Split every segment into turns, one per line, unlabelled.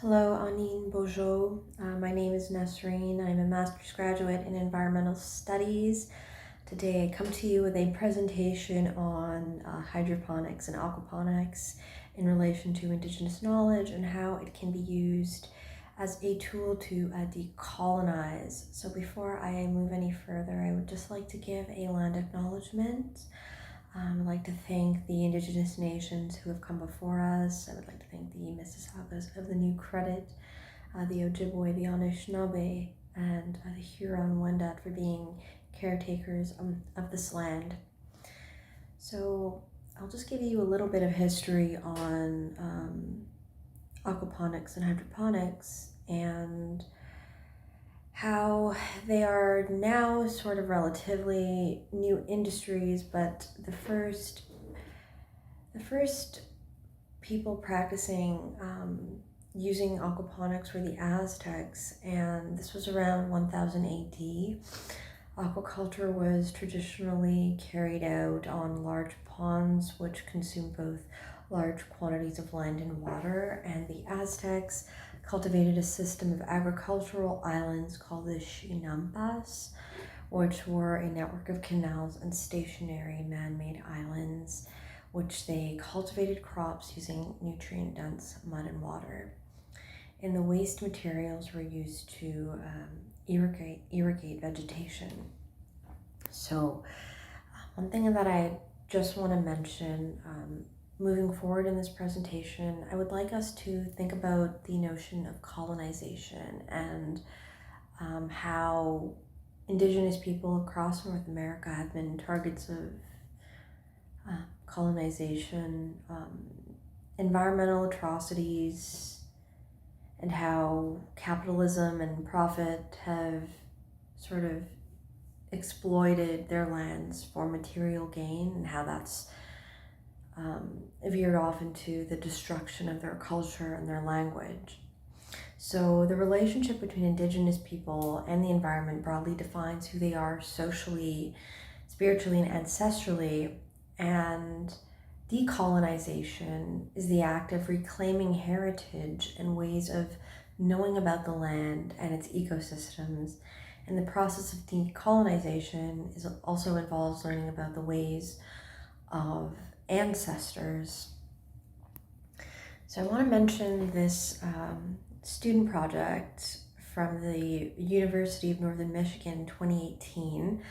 Hello, Anine Bojo. My name is Nasreen. I'm a master's graduate in environmental studies. Today I come to you with a presentation on hydroponics and aquaponics in relation to Indigenous knowledge and how it can be used as a tool to decolonize. So before I move any further, I would just like to give a land acknowledgement. I'd like to thank the Indigenous nations who have come before us. I would like to thank the Mississaugas of the New Credit, the Ojibwe, the Anishinaabe, and the Huron-Wendat for being caretakers of this land. So I'll just give you a little bit of history on aquaponics and hydroponics and how they are now sort of relatively new industries, but the first people practicing using aquaponics were the Aztecs, and this was around 1000 AD. Aquaculture was traditionally carried out on large ponds, which consumed both large quantities of land and water, and the Aztecs cultivated a system of agricultural islands called the Chinampas, which were a network of canals and stationary man-made islands, which they cultivated crops using nutrient-dense mud and water. And the waste materials were used to irrigate vegetation. So one thing that I just want to mention, moving forward in this presentation, I would like us to think about the notion of colonization and how Indigenous people across North America have been targets of colonization, environmental atrocities, and how capitalism and profit have sort of exploited their lands for material gain, and how that's veered off into the destruction of their culture and their language. So the relationship between Indigenous people and the environment broadly defines who they are socially, spiritually, and ancestrally, and decolonization is the act of reclaiming heritage and ways of knowing about the land and its ecosystems. And the process of decolonization also involves learning about the ways of ancestors. So I want to mention this student project from the University of Northern Michigan in 2018.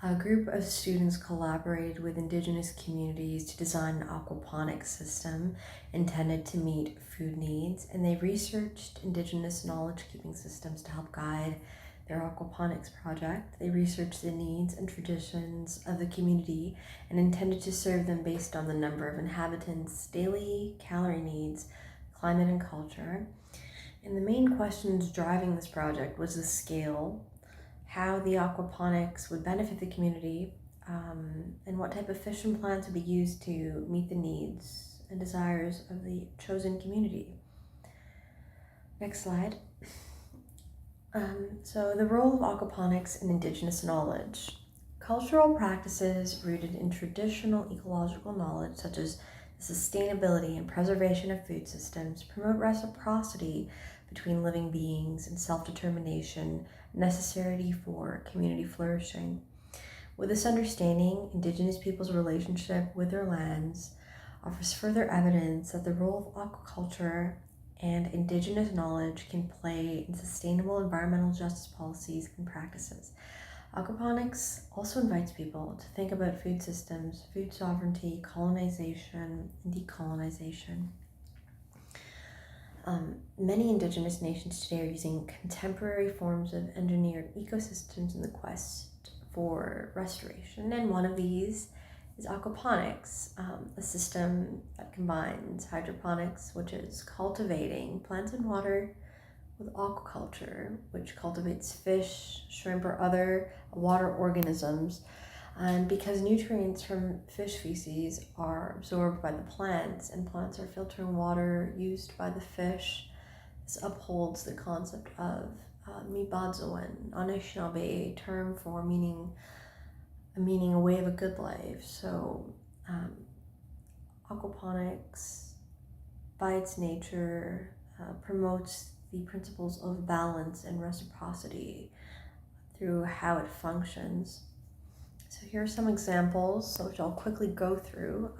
A group of students collaborated with Indigenous communities to design an aquaponics system intended to meet food needs, and they researched Indigenous knowledge keeping systems to help guide their aquaponics project. They researched the needs and traditions of the community and intended to serve them based on the number of inhabitants, daily calorie needs, climate, and culture. And the main questions driving this project was the scale, how the aquaponics would benefit the community, and what type of fish and plants would be used to meet the needs and desires of the chosen community. Next slide. So the role of aquaponics in Indigenous knowledge. Cultural practices rooted in traditional ecological knowledge, such as the sustainability and preservation of food systems, promote reciprocity between living beings and self-determination necessary for community flourishing. With this understanding, Indigenous people's relationship with their lands offers further evidence that the role of aquaculture and Indigenous knowledge can play in sustainable environmental justice policies and practices. Aquaponics also invites people to think about food systems, food sovereignty, colonization, and decolonization. Many Indigenous nations today are using contemporary forms of engineered ecosystems in the quest for restoration, and one of these is aquaponics, a system that combines hydroponics, which is cultivating plants and water, with aquaculture, which cultivates fish, shrimp, or other water organisms. And because nutrients from fish feces are absorbed by the plants and plants are filtering water used by the fish, this upholds the concept of mibazoan, Anishinaabe term for meaning a way of a good life. So aquaponics, by its nature, promotes the principles of balance and reciprocity through how it functions. So here are some examples, which I'll quickly go through.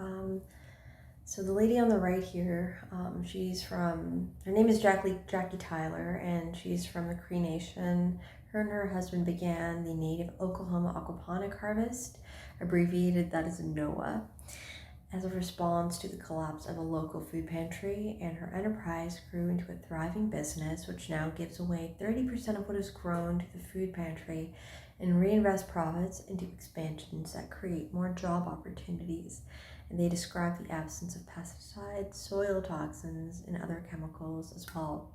So the lady on the right here, her name is Jackie Tyler, and she's from the Cree Nation. Her and her husband began the native Oklahoma aquaponic harvest, abbreviated that as NOAA, as a response to the collapse of a local food pantry, and her enterprise grew into a thriving business, which now gives away 30% of what is grown to the food pantry and reinvest profits into expansions that create more job opportunities. And they describe the absence of pesticides, soil toxins, and other chemicals as well.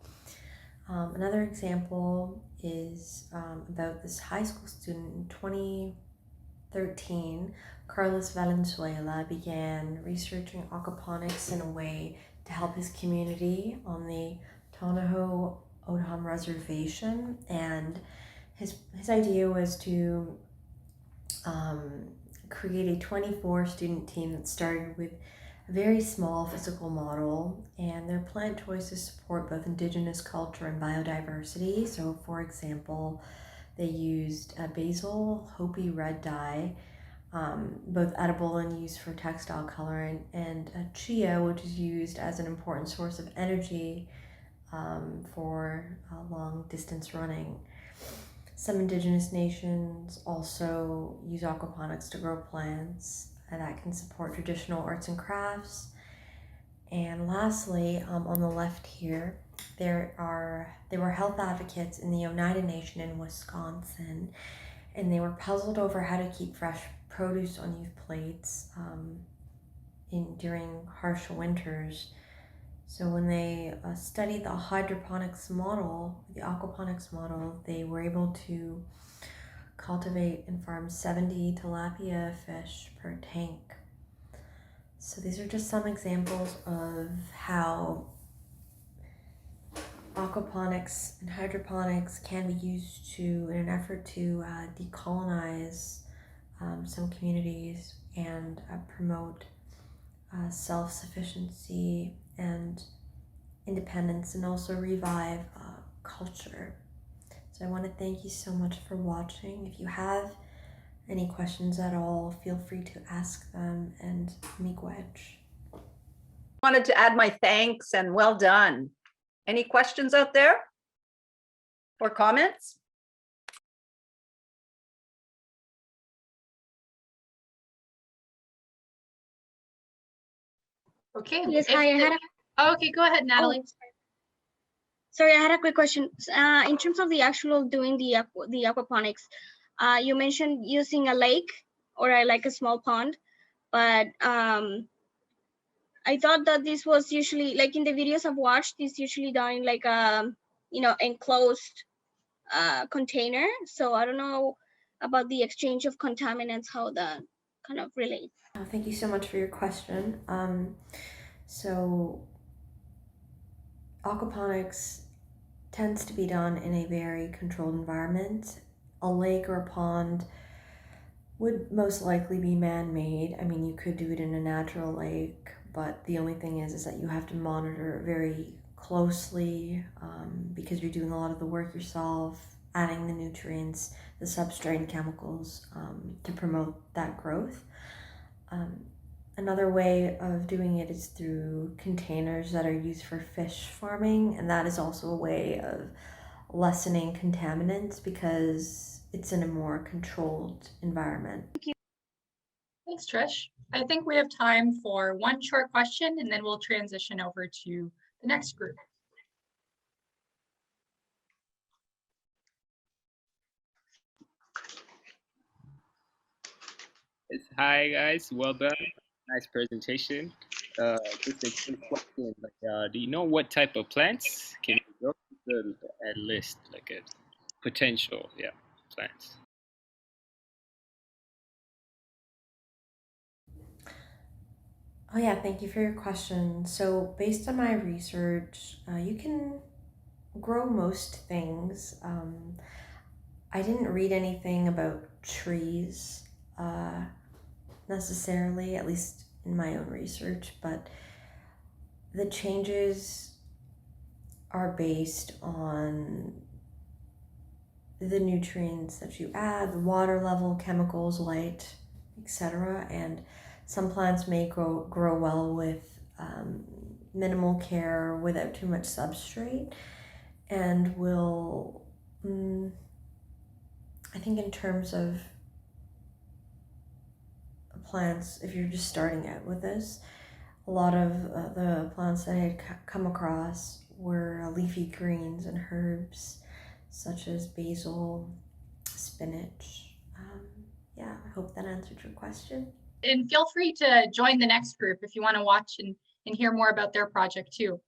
Another example is about this high school student in 2013. Carlos Valenzuela began researching aquaponics in a way to help his community on the Tonaho Odham Reservation, and his idea was to create a 24 student team that started with a very small physical model, and their plant choices support both indigenous culture and biodiversity. So for example, they used basil, Hopi red dye, both edible and used for textile coloring, and chia, which is used as an important source of energy for long distance running. Some indigenous nations also use aquaponics to grow plants that can support traditional arts and crafts. And lastly, on the left here, there were health advocates in the Oneida Nation in Wisconsin, and they were puzzled over how to keep fresh produce on youth plates during harsh winters. So when they studied the hydroponics model, the aquaponics model, they were able to cultivate and farm 70 tilapia fish per tank. So these are just some examples of how aquaponics and hydroponics can be used in an effort to decolonize some communities and promote self-sufficiency and independence, and also revive culture. So I want to thank you so much for watching. If you have any questions at all, feel free to ask them, and miigwech.
Wanted to add my thanks and well done. Any questions out there or comments?
Okay.
Yes, hi.
Okay, go ahead, Natalie.
Sorry, I had a quick question. In terms of the actual doing the aquaponics, you mentioned using a lake or like a small pond, but I thought that this was usually, like in the videos I've watched, this usually done in like a enclosed container. So I don't know about the exchange of contaminants, how that kind of relates.
Thank you so much for your question. So aquaponics tends to be done in a very controlled environment. A lake or a pond would most likely be man-made. I mean, you could do it in a natural lake, but the only thing is that you have to monitor it very closely because you're doing a lot of the work yourself, adding the nutrients, the substrate and chemicals to promote that growth. Another way of doing it is through containers that are used for fish farming, and that is also a way of lessening contaminants because it's in a more controlled environment.
Thank you.
Thanks, Trish. I think we have time for one short question, and then we'll transition over to the next group.
Yes, hi guys, well done. Nice presentation. Just a quick question, do you know what type of plants can you grow? At least like a potential, plants.
Oh yeah, thank you for your question. So based on my research, you can grow most things. I didn't read anything about trees necessarily, at least in my own research, but the changes are based on the nutrients that you add, the water level, chemicals, light, etc. And some plants may grow well with minimal care without too much substrate, and will, I think in terms of plants, if you're just starting out with this, a lot of the plants that I had come across were leafy greens and herbs such as basil, spinach. Yeah, I hope that answered your question.
And feel free to join the next group if you want to watch and hear more about their project too.